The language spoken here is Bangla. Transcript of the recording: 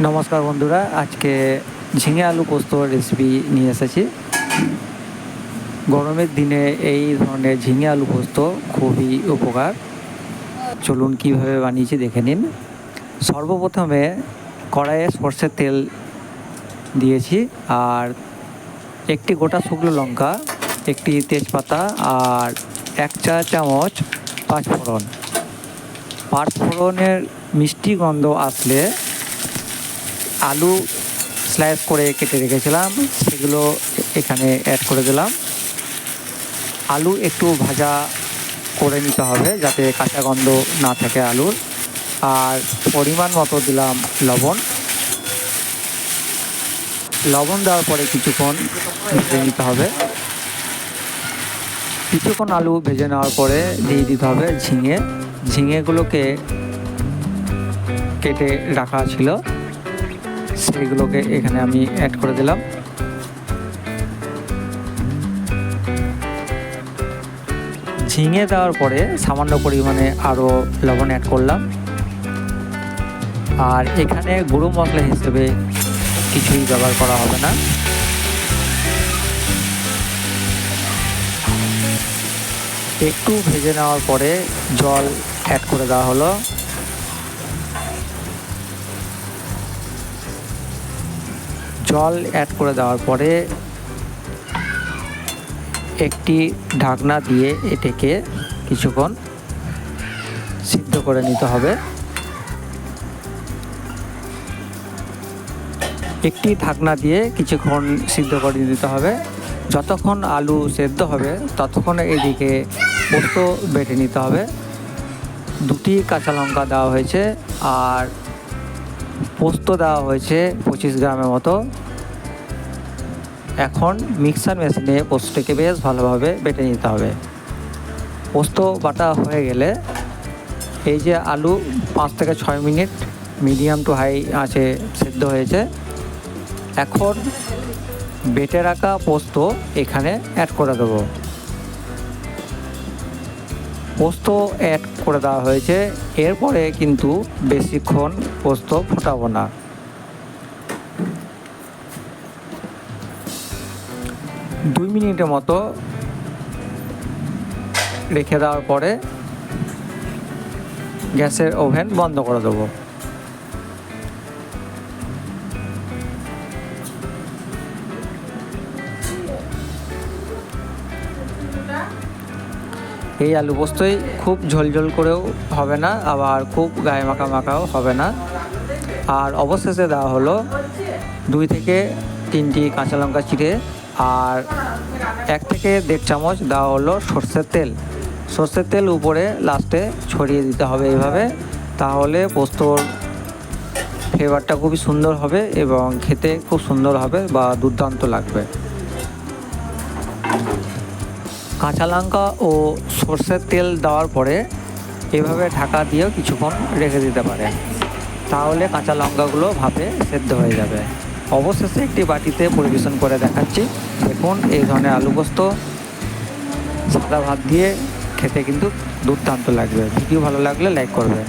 নমস্কার বন্ধুরা, আজকে ঝিঙে আলু পোস্ত রেসিপি নিয়ে এসেছি। গরমের দিনে এই ধরনের ঝিঙে আলু পোস্ত খুবই উপকার। চলুন কীভাবে বানিয়েছি দেখে নিন। সর্বপ্রথমে কড়াইয়ে সর্ষের তেল দিয়েছি, আর একটি গোটা শুকনো লঙ্কা, একটি তেজপাতা আর 1 চা চামচ পাঁচফোড়ন। পাঁচফোড়নের মিষ্টি গন্ধ আসলে আলু স্লাইস করে কেটে রেখেছিলাম সেগুলো এখানে অ্যাড করে দিলাম। আলু একটু ভাজা করে নিতে হবে যাতে কাঁচা গন্ধ না থাকে আলুর। আর পরিমাণ মতো দিলাম লবণ। লবণ দেওয়ার পরে কিছুক্ষণ ভেজে নিতে হবে। কিছুক্ষণ আলু ভেজে নেওয়ার পরে দিয়ে দিতে হবে ঝিঙেগুলোকে কেটে রাখা ছিল, সেইগুলোকে এখানে আমি অ্যাড করে দিলাম। ঝিঙে দেওয়ার পরে সামান্য পরিমাণে আরও লবণ অ্যাড করলাম। আর এখানে গুঁড়ো মশলা হিসেবে কিছুই ব্যবহার করা হবে না। একটু ভেজে নেওয়ার পরে জল অ্যাড করে দেওয়া হলো। জল অ্যাড করে দেওয়ার পরে একটি ঢাকনা দিয়ে এটাকে কিছুক্ষণ সিদ্ধ করে নিতে হবে। একটি ঢাকনা দিয়ে কিছুক্ষণ সিদ্ধ করে নিতে হবে। যতক্ষণ আলু সেদ্ধ হবে ততক্ষণ এদিকে পোস্ত বেটে নিতে হবে। 2টি কাঁচা লঙ্কা দেওয়া হয়েছে আর পোস্ত দেওয়া হয়েছে 25 গ্রামের মতো। এখন মিক্সার মেশিনে পোস্তটাকে বেশ ভালোভাবে বেটে নিতে হবে। পোস্ত বাটা হয়ে গেলে এই যে আলু 5 থেকে 6 মিনিট মিডিয়াম টু হাই আঁচে সেদ্ধ হয়েছে, এখন বেটে রাখা পোস্ত এখানে অ্যাড করে দেবো। পোস্ত অ্যাড করে দেওয়া হয়েছে, এরপরে কিন্তু বেশিক্ষণ পোস্ত ফোটাবো না। দু মিনিটের মতো রেখে দেওয়ার পরে গ্যাসের ওভেন বন্ধ করে দেবো। এই আলু পোস্তই খুব ঝোলঝোল করেও হবে না, আবার খুব গায়ে মাখা মাখাও হবে না। আর অবশেষে দেওয়া হলো 2 থেকে 3টি কাঁচা লঙ্কা চিড়ে, আর 1 থেকে 1.5 চামচ দেওয়া হলো সর্ষের তেল উপরে লাস্টে ছড়িয়ে দিতে হবে এইভাবে। তাহলে পোস্তর ফ্লেভারটা খুবই সুন্দর হবে এবং খেতে খুব সুন্দর হবে বা দুর্দান্ত লাগবে। কাঁচা লঙ্কা ও সর্ষের তেল দেওয়ার পরে এভাবে ঢাকা দিয়েও কিছুক্ষণ রেখে দিতে পারেন, তাহলে কাঁচা লঙ্কাগুলো ভাপে সেদ্ধ হয়ে যাবে। অবশেষে একটি বাটিতে পরিবেশন করে দেখাচ্ছি। দেখুন, এই ধরনের আলু পোস্ত সাদা ভাত দিয়ে খেতে কিন্তু দুর্দান্ত লাগবে। ভিডিও ভালো লাগলে লাইক করবেন।